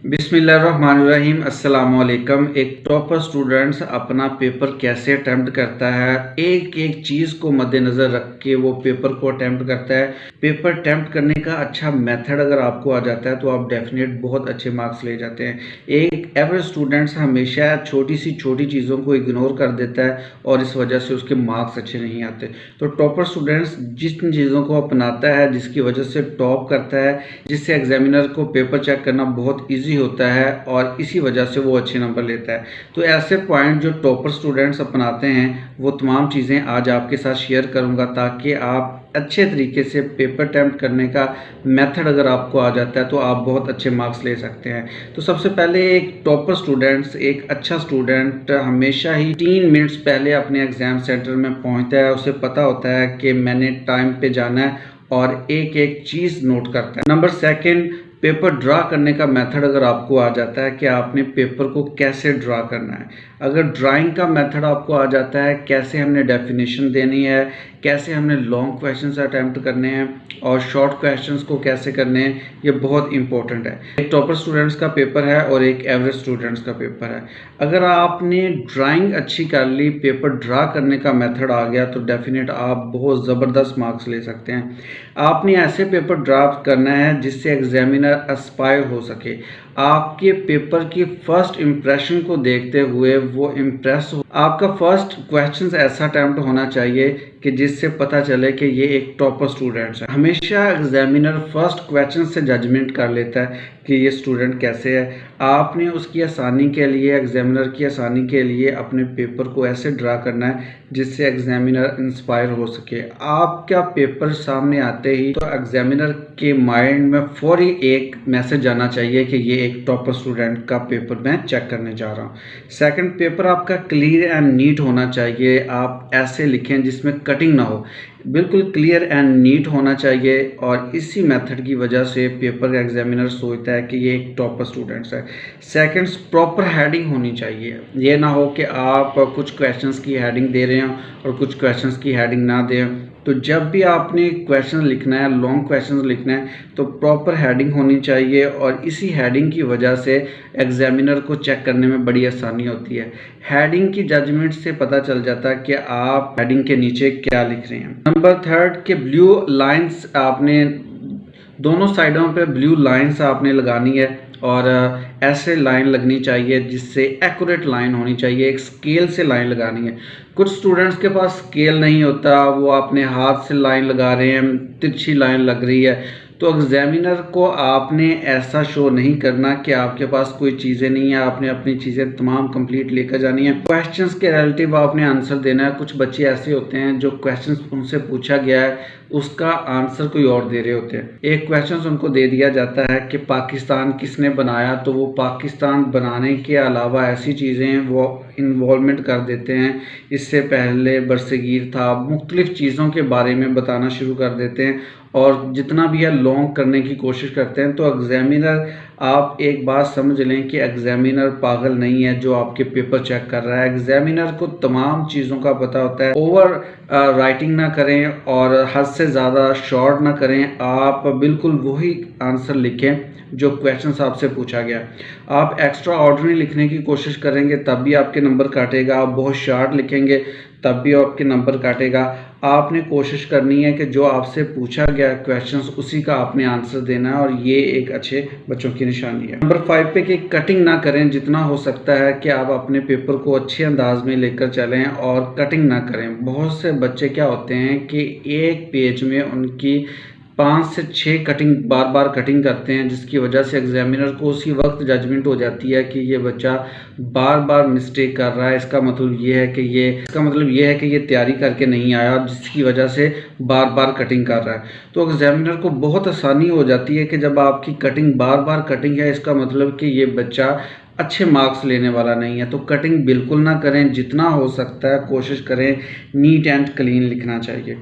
बिस्मिल्लाहिर्रहमानिर्रहीम अस्सलामुअलैकुम। एक टॉपर स्टूडेंट्स अपना पेपर कैसे अटेम्प्ट करता है, एक एक चीज़ को मद्देनज़र रख के वो पेपर को अटेम्प्ट करता है। पेपर अटेम्प्ट करने का अच्छा मेथड अगर आपको आ जाता है तो आप डेफिनेट बहुत अच्छे मार्क्स ले जाते हैं। एक एवरेज स्टूडेंट्स हमेशा छोटी सी छोटी चीज़ों को इग्नोर कर देता है और इस वजह से उसके मार्क्स अच्छे नहीं आते। तो टॉपर स्टूडेंट्स जिन चीज़ों को अपनाता है, जिसकी वजह से टॉप करता है, जिससे एग्जामिनर को पेपर चेक करना बहुत ईजी होता है और इसी वजह से वो अच्छे नंबर लेता है। तो ऐसे पॉइंट जो टॉपर स्टूडेंट्स अपनाते हैं वो तमाम चीज़ें आज आपके साथ शेयर करूंगा ताकि आप अच्छे तरीके से पेपर अटेम्प्ट करने का मेथड अगर आपको आ जाता है तो आप बहुत अच्छे मार्क्स ले सकते हैं। तो सबसे पहले एक टॉपर स्टूडेंट्स, एक अच्छा स्टूडेंट हमेशा ही 3 मिनट्स पहले अपने एग्ज़ाम सेंटर में पहुंचता है। उसे पता होता है कि मैंने टाइम पे जाना है और एक एक चीज़ नोट करता है। नंबर सेकंड, पेपर ड्रा करने का मेथड अगर आपको आ जाता है कि आपने पेपर को कैसे ड्रा करना है। अगर ड्राइंग का मेथड आपको आ जाता है, कैसे हमने डेफिनेशन देनी है, कैसे हमने लॉन्ग क्वेश्चंस अटेम्प्ट करने हैं और शॉर्ट क्वेश्चंस को कैसे करने हैं, ये बहुत इंपॉर्टेंट है। एक टॉपर स्टूडेंट्स का पेपर है और एक एवरेज स्टूडेंट्स का पेपर है। अगर आपने ड्राइंग अच्छी कर ली, पेपर ड्रा करने का मेथड आ गया तो डेफिनेट आप बहुत ज़बरदस्त मार्क्स ले सकते हैं। आपने ऐसे पेपर ड्राफ्ट करना है जिससे एग्जामिनर एस्पायर हो सके, आपके पेपर की फर्स्ट इंप्रेशन को देखते हुए वो इम्प्रेस हो। आपका फर्स्ट क्वेश्चन ऐसा अटेम्प्ट होना चाहिए कि जिससे पता चले कि ये एक टॉपर स्टूडेंट है। हमेशा एग्जामिनर फर्स्ट क्वेश्चन से जजमेंट कर लेता है कि ये स्टूडेंट कैसे है। आपने उसकी आसानी के लिए, एग्जामिनर की आसानी के लिए अपने पेपर को ऐसे ड्रा करना है जिससे एग्जामिनर इंस्पायर हो सके। आपका पेपर सामने आते ही तो एग्जामिनर के माइंड में फौरी एक मैसेज आना चाहिए कि ये एक टॉपर स्टूडेंट का पेपर मैं चेक करने जा रहा हूँ। सेकंड, पेपर आपका क्लियर एंड नीट होना चाहिए। आप ऐसे लिखें जिसमें कटिंग ना हो, बिल्कुल क्लियर एंड नीट होना चाहिए और इसी मेथड की वजह से पेपर का एग्जामिनर सोचता है कि ये एक टॉपर स्टूडेंट्स है। सेकंड, प्रॉपर हेडिंग होनी चाहिए। ये ना हो कि आप कुछ क्वेश्चंस की हेडिंग दे रहे हो और कुछ क्वेश्चंस की हेडिंग ना दें। तो जब भी आपने क्वेश्चन लिखना है, लॉन्ग क्वेश्चन लिखना है, तो प्रॉपर हेडिंग होनी चाहिए और इसी हेडिंग की वजह से एग्जामिनर को चेक करने में बड़ी आसानी होती है। हेडिंग की जजमेंट से पता चल जाता है कि आप हेडिंग के नीचे क्या लिख रहे हैं। नंबर थर्ड के ब्लू लाइंस, आपने दोनों साइडों पे ब्लू लाइंस आपने लगानी है और ऐसे लाइन लगनी चाहिए जिससे एक्यूरेट लाइन होनी चाहिए। एक स्केल से लाइन लगानी है। कुछ स्टूडेंट्स के पास स्केल नहीं होता, वो अपने हाथ से लाइन लगा रहे हैं, तिरछी लाइन लग रही है। तो एग्जामिनर को आपने ऐसा शो नहीं करना कि आपके पास कोई चीज़ें नहीं है, आपने अपनी चीज़ें तमाम कंप्लीट लेकर जानी है। क्वेश्चंस के रिलेटिव आपने आंसर देना है। कुछ बच्चे ऐसे होते हैं जो क्वेश्चंस उनसे पूछा गया है उसका आंसर कोई और दे रहे होते हैं। एक क्वेश्चन उनको दे दिया जाता है कि पाकिस्तान किसने बनाया, तो वो पाकिस्तान बनाने के अलावा ऐसी चीज़ें वो इन्वॉल्वमेंट कर देते हैं, इससे पहले बरसगीर था, मुख्तलिफ चीज़ों के बारे में बताना शुरू कर देते हैं और जितना भी है लॉन्ग करने की कोशिश करते हैं। तो एग्जामिनर, आप एक बात समझ लें कि एग्जामिनर पागल नहीं है जो आपके पेपर चेक कर रहा है। एग्जामिनर को तमाम चीज़ों का पता होता है। ओवर राइटिंग ना करें और हद से ज़्यादा शॉर्ट ना करें। आप बिल्कुल वही आंसर लिखें जो क्वेश्चन आपसे पूछा गया। आप एक्स्ट्रा ऑर्डिनरी लिखने की कोशिश करेंगे तब भी आपके नंबर काटेगा। आप बहुत शार्ट लिखेंगे तब भी आपके नंबर काटेगा। आपने कोशिश करनी है कि जो आपसे पूछा गया क्वेश्चंस उसी का आपने आंसर देना है और ये एक अच्छे बच्चों की निशानी है। नंबर 5 पे कि कटिंग ना करें। जितना हो सकता है कि आप अपने पेपर को अच्छे अंदाज में लेकर चलें और कटिंग ना करें। बहुत से बच्चे क्या होते हैं कि एक पेज में उनकी 5 से 6 कटिंग बार बार कटिंग करते हैं, जिसकी वजह से एग्जामिनर को उसी वक्त जजमेंट हो जाती है कि ये बच्चा बार बार मिस्टेक कर रहा है। इसका मतलब ये है कि ये तैयारी करके नहीं आया, जिसकी वजह से बार बार कटिंग कर रहा है। तो एग्जामिनर को बहुत आसानी हो जाती है कि जब आपकी कटिंग बार बार कटिंग है, इसका मतलब कि ये बच्चा अच्छे मार्क्स लेने वाला नहीं है। तो कटिंग बिल्कुल ना करें। जितना हो सकता है कोशिश करें नीट एंड क्लीन लिखना चाहिए।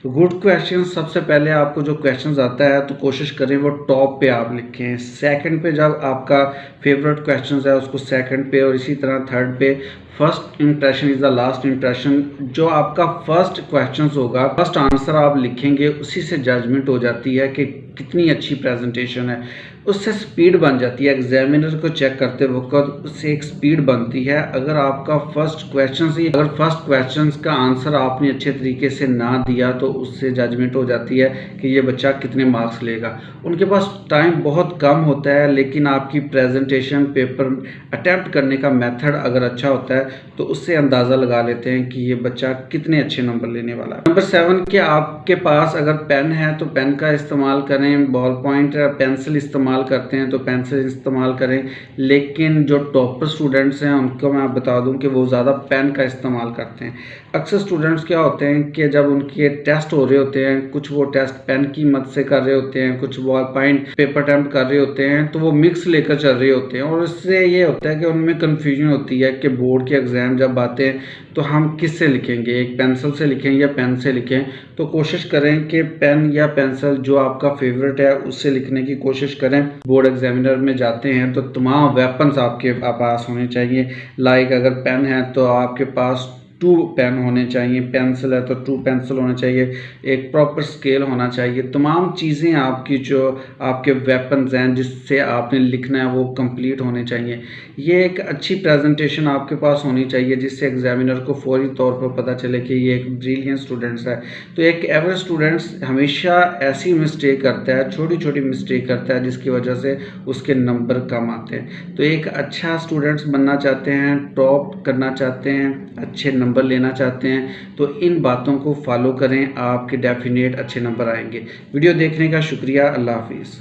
गुड क्वेश्चन, सबसे पहले आपको जो क्वेश्चन आता है तो कोशिश करें वो टॉप पे आप लिखें। सेकंड पे जब आपका फेवरेट क्वेश्चन है उसको सेकंड पे और इसी तरह थर्ड पे, first impression is the last impression. जो आपका फर्स्ट क्वेश्चन होगा, फर्स्ट आंसर आप लिखेंगे, उसी से जजमेंट हो जाती है कि कितनी अच्छी प्रेजेंटेशन है। उससे स्पीड बन जाती है, एग्जामिनर को चेक करते वक्त उससे एक स्पीड बनती है। अगर आपका फर्स्ट क्वेश्चन का आंसर आपने अच्छे तरीके से ना दिया तो उससे जजमेंट हो जाती है कि ये बच्चा कितने मार्क्स लेगा। उनके पास टाइम बहुत कम होता है, लेकिन आपकी प्रेजेंटेशन पेपर अटैम्प्ट करने का मेथड अगर अच्छा होता है तो उससे अंदाज़ा लगा लेते हैं कि ये बच्चा कितने अच्छे नंबर लेने वाला है। नंबर 7 के आपके पास अगर पेन है तो पेन का इस्तेमाल करें, बॉल पॉइंट पेंसिल इस्तेमाल करते हैं तो पेंसिल इस्तेमाल करें। लेकिन जो टॉपर स्टूडेंट्स हैं उनको मैं बता दूं कि वो ज़्यादा पेन का इस्तेमाल करते हैं। अक्सर स्टूडेंट्स क्या होते हैं कि जब उनके टेस्ट हो रहे होते हैं, कुछ वो टेस्ट पेन की मदद से कर रहे होते हैं, कुछ बॉल पॉइंट पेपर अटेम्प्ट कर रहे होते हैं, तो वो मिक्स लेकर चल रहे होते हैं और इससे ये होता है कि उनमें कन्फ्यूजन होती है कि बोर्ड के एग्ज़ाम जब आते हैं तो हम किससे लिखेंगे, एक पेंसिल से लिखें या पेन से लिखें। तो कोशिश करें कि पेन या पेंसिल जो आपका फेवरेट है उससे लिखने की कोशिश करें। बोर्ड एग्जामिनर में जाते हैं तो तमाम वेपन्स आपके पास होने चाहिए। लाइक अगर पेन है तो आपके पास 2 पेन होने चाहिए, पेंसिल है तो 2 पेंसिल होने चाहिए, एक प्रॉपर स्केल होना चाहिए। तमाम चीज़ें आपकी जो आपके वेपन्स हैं जिससे आपने लिखना है वो कंप्लीट होने चाहिए। ये एक अच्छी प्रेजेंटेशन आपके पास होनी चाहिए जिससे एग्जामिनर को फौरी तौर पर पता चले कि ये एक ब्रिलियंट स्टूडेंट्स है। तो एक एवरेज स्टूडेंट्स हमेशा ऐसी मिस्टेक करता है, छोटी छोटी मिस्टेक करता है जिसकी वजह से उसके नंबर कम आते हैं। तो एक अच्छा स्टूडेंट्स बनना चाहते हैं, टॉप करना चाहते हैं, अच्छे नंबर लेना चाहते हैं तो इन बातों को फॉलो करें, आपके डेफिनेट अच्छे नंबर आएंगे। वीडियो देखने का शुक्रिया। अल्लाह हाफिज़।